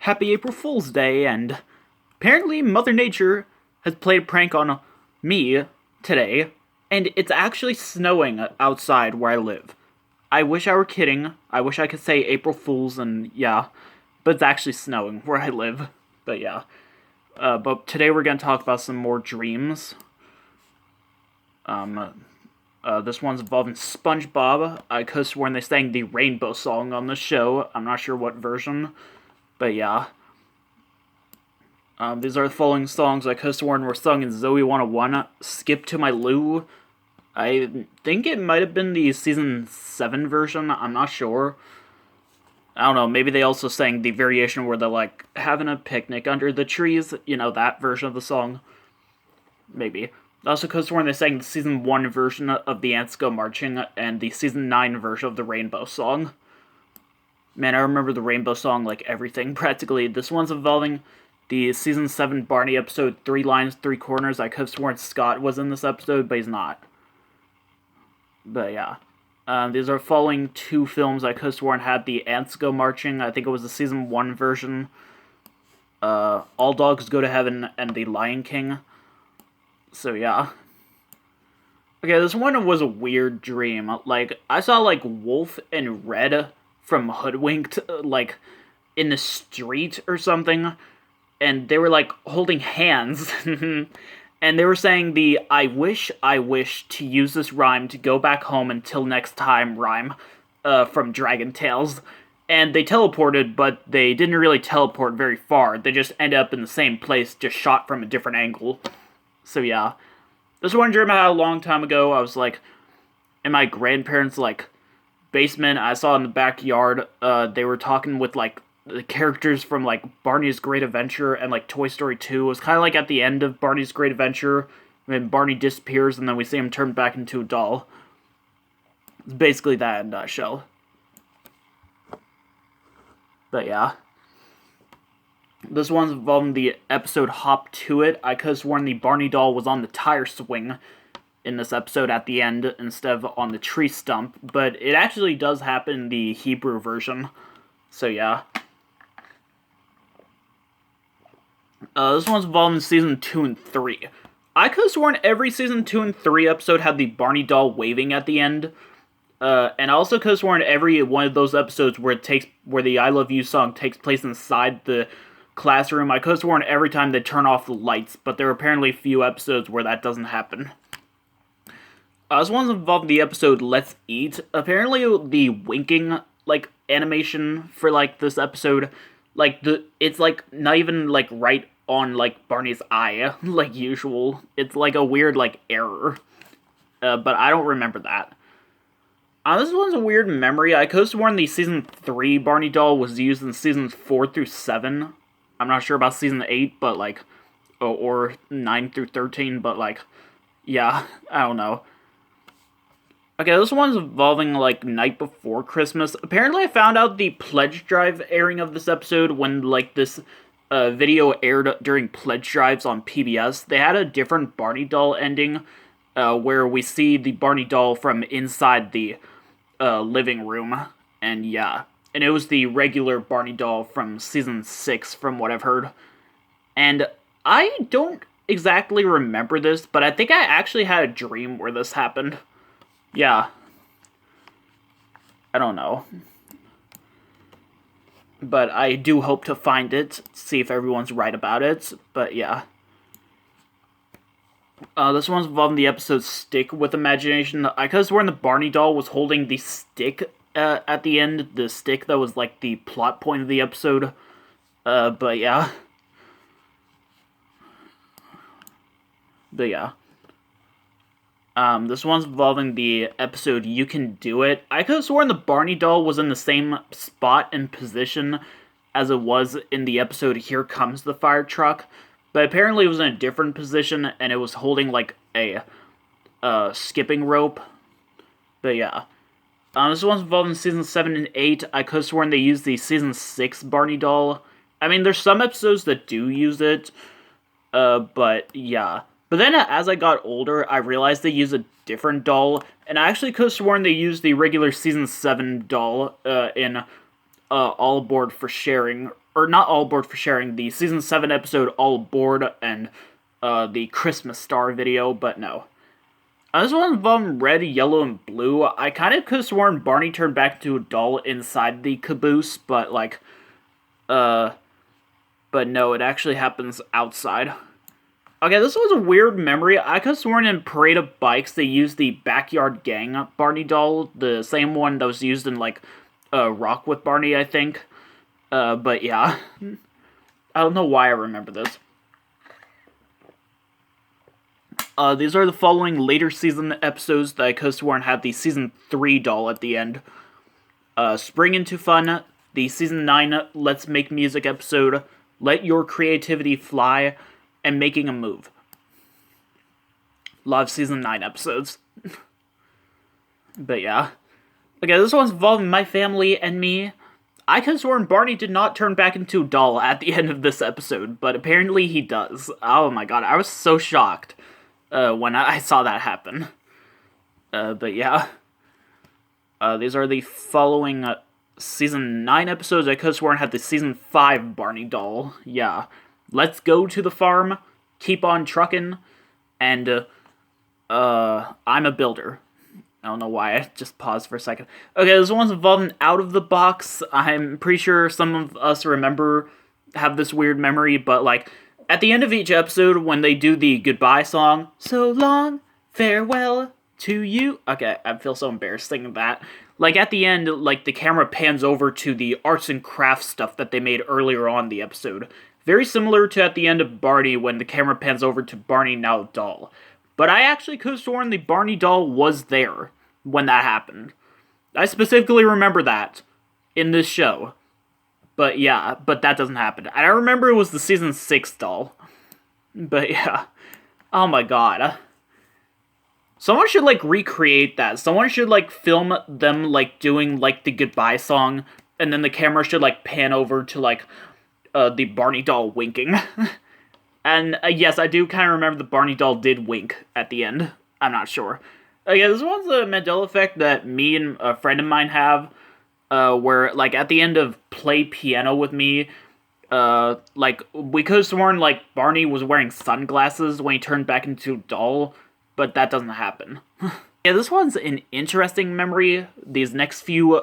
Happy April Fool's Day, and apparently Mother Nature has played a prank on me today, and it's actually snowing outside where I live. I wish I were kidding. I wish I could say April Fools and yeah, but it's actually snowing where I live. But yeah. But today we're going to talk about some more dreams. This one's involving SpongeBob. I could have sworn they sang the Rainbow Song on the show. I'm not sure what version, but yeah. These are the following songs I could have sworn were sung in Zoe 101. Skip to My Lou. I think it might have been the Season 7 version. I'm not sure. I don't know, maybe they also sang the variation where they're, like, having a picnic under the trees. You know, that version of the song. Maybe. I also could have sworn they sang the Season 1 version of the Ants Go Marching and the Season 9 version of the Rainbow Song. Man, I remember the Rainbow Song like everything, practically. This one's involving the Season 7 Barney episode, 3 Lines, 3 Corners. I could have sworn Scott was in this episode, but he's not. But yeah. These are following 2 films I could have sworn had the Ants Go Marching. I think it was the Season 1 version. All Dogs Go to Heaven and The Lion King. So yeah. Okay, this one was a weird dream. Like, I saw, like, Wolf and Red from Hoodwinked, like, in the street or something. And they were, like, holding hands. And they were saying the I wish to use this rhyme to go back home until next time rhyme from Dragon Tales. And they teleported, but they didn't really teleport very far. They just ended up in the same place, just shot from a different angle. So yeah. This one dream I had a long time ago. I was like in my grandparents' like basement. I saw in the backyard they were talking with like the characters from like Barney's Great Adventure and like Toy Story 2. It was kind of like at the end of Barney's Great Adventure when Barney disappears and then we see him turn back into a doll. It's basically that in a nutshell. But yeah. This one's involving the episode Hop to It. I could have sworn the Barney doll was on the tire swing in this episode at the end instead of on the tree stump, but it actually does happen in the Hebrew version. So yeah. This one's involving Season 2 and 3. I could have sworn every Season 2 and 3 episode had the Barney doll waving at the end. And I also could have sworn every one of those episodes where the I Love You song takes place inside the classroom, I could have sworn every time they turn off the lights, but there are apparently a few episodes where that doesn't happen. This one's involved the episode Let's Eat. Apparently the winking, like, animation for, like, this episode, like, it's, like, not even, like, right on, like, Barney's eye, like usual. It's, like, a weird, like, error. But I don't remember that. This one's a weird memory. I could have sworn the Season 3 Barney doll was used in Seasons 4 through 7. I'm not sure about Season 8, but, like, or 9 through 13, but, like, yeah, I don't know. Okay, this one's involving, like, Night Before Christmas. Apparently I found out the pledge drive airing of this episode when, like, this video aired during pledge drives on PBS. They had a different Barney doll ending, where we see the Barney doll from inside the living room, and yeah. And it was the regular Barney doll from Season 6, from what I've heard. And I don't exactly remember this, but I think I actually had a dream where this happened. Yeah. I don't know. But I do hope to find it, see if everyone's right about it, but yeah. This one's involving the episode Stick with Imagination. I could have sworn the Barney doll was holding the stick at the end, the stick that was, like, the plot point of the episode. But yeah. This one's involving the episode You Can Do It. I could have sworn the Barney doll was in the same spot and position as it was in the episode Here Comes the Fire Truck, but apparently it was in a different position, and it was holding, like, a skipping rope. But yeah. This one's involved in Season 7 and 8. I could have sworn they used the Season 6 Barney doll. I mean, there's some episodes that do use it, but yeah. But then as I got older, I realized they use a different doll, and I actually could have sworn they used the regular Season 7 doll in All Aboard for Sharing or not All Aboard for Sharing, the Season 7 episode All Aboard, and the Christmas Star video, but no. This one involved red, yellow, and blue. I kind of could have sworn Barney turned back into a doll inside the caboose, but like, but no, it actually happens outside. Okay, this was a weird memory. I could have sworn in Parade of Bikes they used the Backyard Gang Barney doll, the same one that was used in like Rock with Barney, I think. But yeah, I don't know why I remember this. These are the following later season episodes that I could have sworn had the Season 3 doll at the end. Spring Into Fun, the Season 9 Let's Make Music episode, Let Your Creativity Fly, and Making a Move. A lot of Season 9 episodes. But yeah. Okay, this one's involving my family and me. I could have sworn Barney did not turn back into a doll at the end of this episode, but apparently he does. Oh my god, I was so shocked. When I saw that happen. But yeah. These are the following Season 9 episodes I could have sworn had the Season 5 Barney doll. Yeah. Let's Go to the Farm, Keep on Truckin', and I'm a Builder. I don't know why, I just paused for a second. Okay, this one's involving Out of the Box. I'm pretty sure some of us have this weird memory, but like, at the end of each episode, when they do the goodbye song, so long, farewell to you. Okay, I feel so embarrassed singing that. Like, at the end, like, the camera pans over to the arts and crafts stuff that they made earlier on the episode. Very similar to at the end of Barney, when the camera pans over to Barney Now Doll. But I actually could have sworn the Barney doll was there when that happened. I specifically remember that in this show. But yeah, but that doesn't happen. And I remember it was the Season 6 doll. But yeah. Oh my god. Someone should, like, recreate that. Someone should, like, film them, like, doing, like, the goodbye song. And then the camera should, like, pan over to, like, the Barney doll winking. And, yes, I do kind of remember the Barney doll did wink at the end. I'm not sure. Yeah, this one's a Mandela effect that me and a friend of mine have. Where, like, at the end of Play Piano with Me, like, we could have sworn, like, Barney was wearing sunglasses when he turned back into a doll, but that doesn't happen. Yeah, this one's an interesting memory. These next few,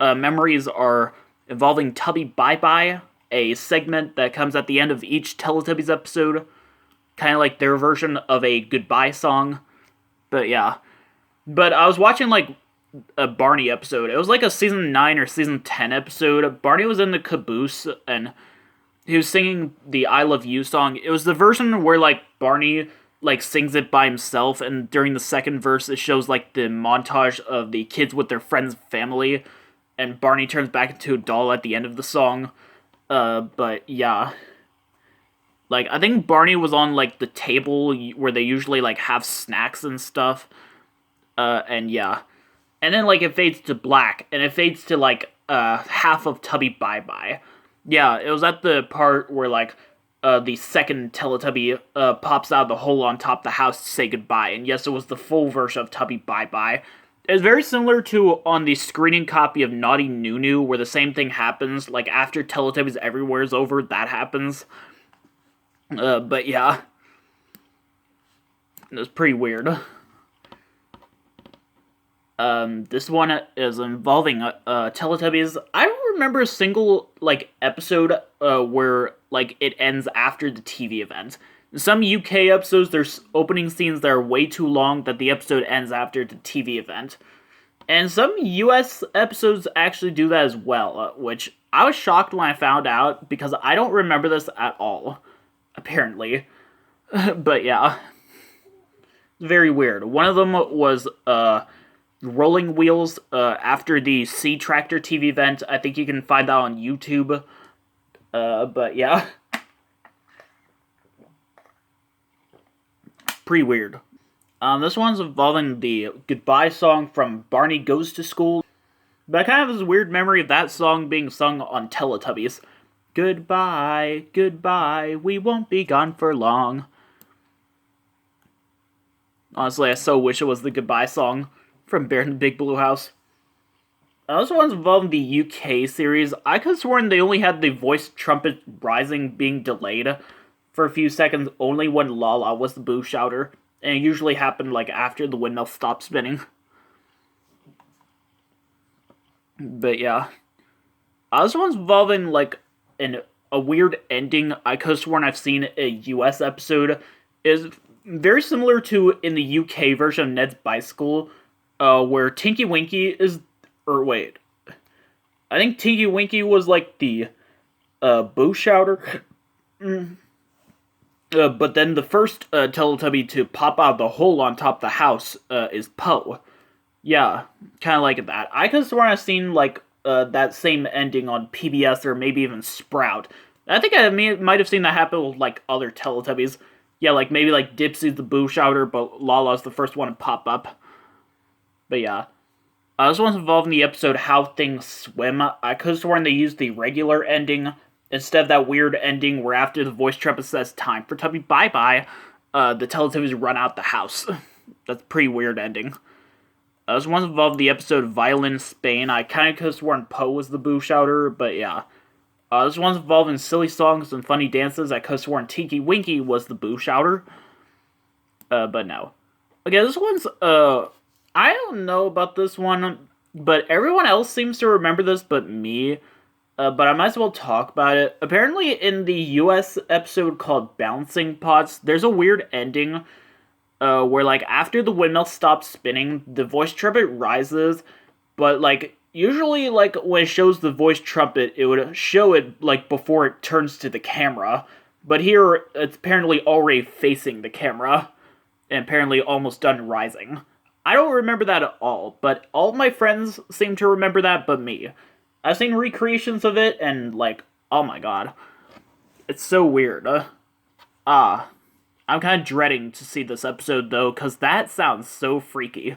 memories are involving Tubby Bye-Bye, a segment that comes at the end of each Teletubbies episode, kind of like their version of a goodbye song, but yeah. But I was watching, like, a Barney episode. It was like a Season 9 or Season 10 episode. Barney was in the caboose, and he was singing the I Love You song. It was the version where, like, Barney, like, sings it by himself, and during the second verse, it shows, like, the montage of the kids with their friends' family, and Barney turns back into a doll at the end of the song. But, yeah. Like, I think Barney was on, like, the table where they usually, like, have snacks and stuff. And, yeah. And then, like, it fades to black, and it fades to, like, half of Tubby Bye-Bye. Yeah, it was at the part where, like, the second Teletubby pops out of the hole on top of the house to say goodbye, and yes, it was the full version of Tubby Bye-Bye. It's very similar to on the screening copy of Naughty Nunu, where the same thing happens, like, after Teletubbies Everywhere is over, that happens. But yeah. It was pretty weird. This one is involving, Teletubbies. I don't remember a single, like, episode, where, like, it ends after the TV event. In some UK episodes, there's opening scenes that are way too long that the episode ends after the TV event. And some US episodes actually do that as well, which I was shocked when I found out, because I don't remember this at all, apparently. But yeah. Very weird. One of them was, Rolling Wheels, after the Sea Tractor TV event. I think you can find that on YouTube. But yeah. Pretty weird. This one's involving the goodbye song from Barney Goes to School. But I kind of have this weird memory of that song being sung on Teletubbies. Goodbye, goodbye, we won't be gone for long. Honestly, I so wish it was the goodbye song from Bear in the Big Blue House. Also ones involving the UK series, I could have sworn they only had the voice trumpet rising being delayed for a few seconds only when Lala was the boo shouter, and it usually happened like after the windmill stopped spinning. But yeah. Other ones involving like a weird ending I could have sworn I've seen a US episode is very similar to in the UK version of Ned's Bicycle, where Tinky Winky is, or wait, I think Tinky Winky was like the boo shouter. But then the first Teletubby to pop out of the hole on top of the house is Poe. Yeah, kind of like that. I could have sworn I've seen like that same ending on PBS or maybe even Sprout. I think I might have seen that happen with like other Teletubbies. Yeah, like maybe like Dipsy's the boo shouter, but Lala's the first one to pop up. But yeah. This one's involved in the episode How Things Swim. I could have sworn they used the regular ending instead of that weird ending where after the voice trumpet says time for Tubby Bye-Bye, the Teletubbies run out the house. That's a pretty weird ending. This one's involved in the episode Violin Spain. I kind of could have sworn Poe was the boo shouter, but yeah. This one's involved in silly songs and funny dances. I could have sworn Tinky Winky was the boo shouter. But no. Okay, this one's, I don't know about this one, but everyone else seems to remember this but me. But I might as well talk about it. Apparently in the US episode called Bouncing Pots, there's a weird ending where like after the windmill stops spinning, the voice trumpet rises, but like usually like when it shows the voice trumpet, it would show it like before it turns to the camera. But here it's apparently already facing the camera and apparently almost done rising. I don't remember that at all, but all of my friends seem to remember that but me. I've seen recreations of it, and, like, oh my god. It's so weird. I'm kind of dreading to see this episode, though, because that sounds so freaky.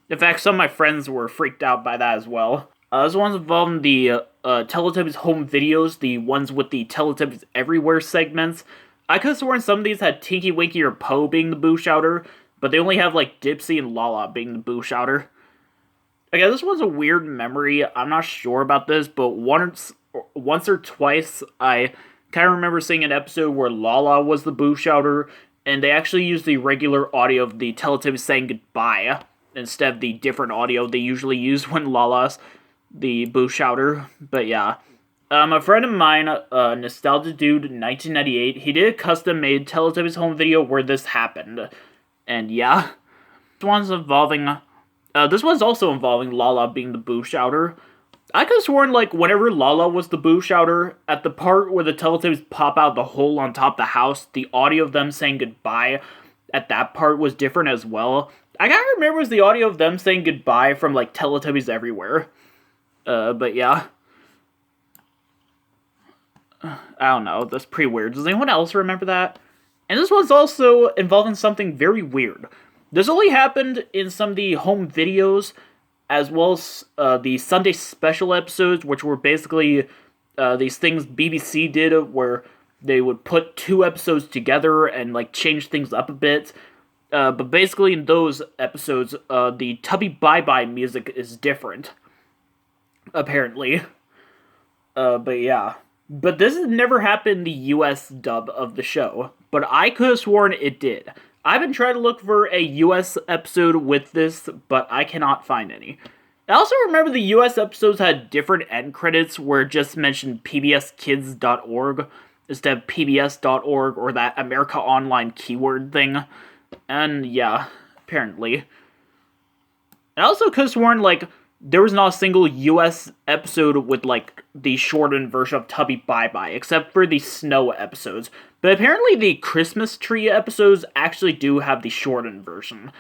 In fact, some of my friends were freaked out by that as well. Those ones involved in the Teletubbies home videos, the ones with the Teletubbies Everywhere segments. I could have sworn some of these had Tinky Winky or Poe being the boo shouter, but they only have, like, Dipsy and Lala being the boo shouter. Okay, this was a weird memory. I'm not sure about this, but once or twice, I kind of remember seeing an episode where Lala was the boo shouter, and they actually used the regular audio of the Teletubbies saying goodbye instead of the different audio they usually use when Lala's the boo shouter. But yeah. A friend of mine, Nostalgia Dude 1998, he did a custom-made Teletubbies home video where this happened. And yeah. This one's involving... this one's also involving Lala being the boo shouter. I could have sworn, like, whenever Lala was the boo shouter, at the part where the Teletubbies pop out the hole on top of the house, the audio of them saying goodbye at that part was different as well. I gotta remember it was the audio of them saying goodbye from, like, Teletubbies Everywhere. But yeah. I don't know, that's pretty weird. Does anyone else remember that? And this one's also involving something very weird. This only happened in some of the home videos, as well as the Sunday special episodes, which were basically these things BBC did where they would put two episodes together and like change things up a bit. But basically in those episodes, the Tubby Bye-Bye music is different, apparently. But yeah. But this has never happened in the US dub of the show, but I could have sworn it did. I've been trying to look for a US episode with this, but I cannot find any. I also remember the US episodes had different end credits where it just mentioned pbskids.org instead of pbs.org or that America Online keyword thing. And yeah, apparently. I also could have sworn, like, there was not a single US episode with, like, the shortened version of Tubby Bye-Bye, except for the snow episodes. But apparently the Christmas tree episodes actually do have the shortened version.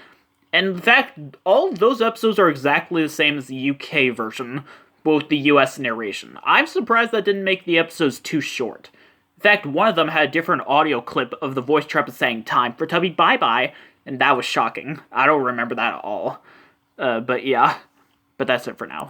And in fact, all of those episodes are exactly the same as the UK version, but with the US narration. I'm surprised that didn't make the episodes too short. In fact, one of them had a different audio clip of the voice trumpet saying, time for Tubby Bye-Bye, and that was shocking. I don't remember that at all. But yeah. But that's it for now.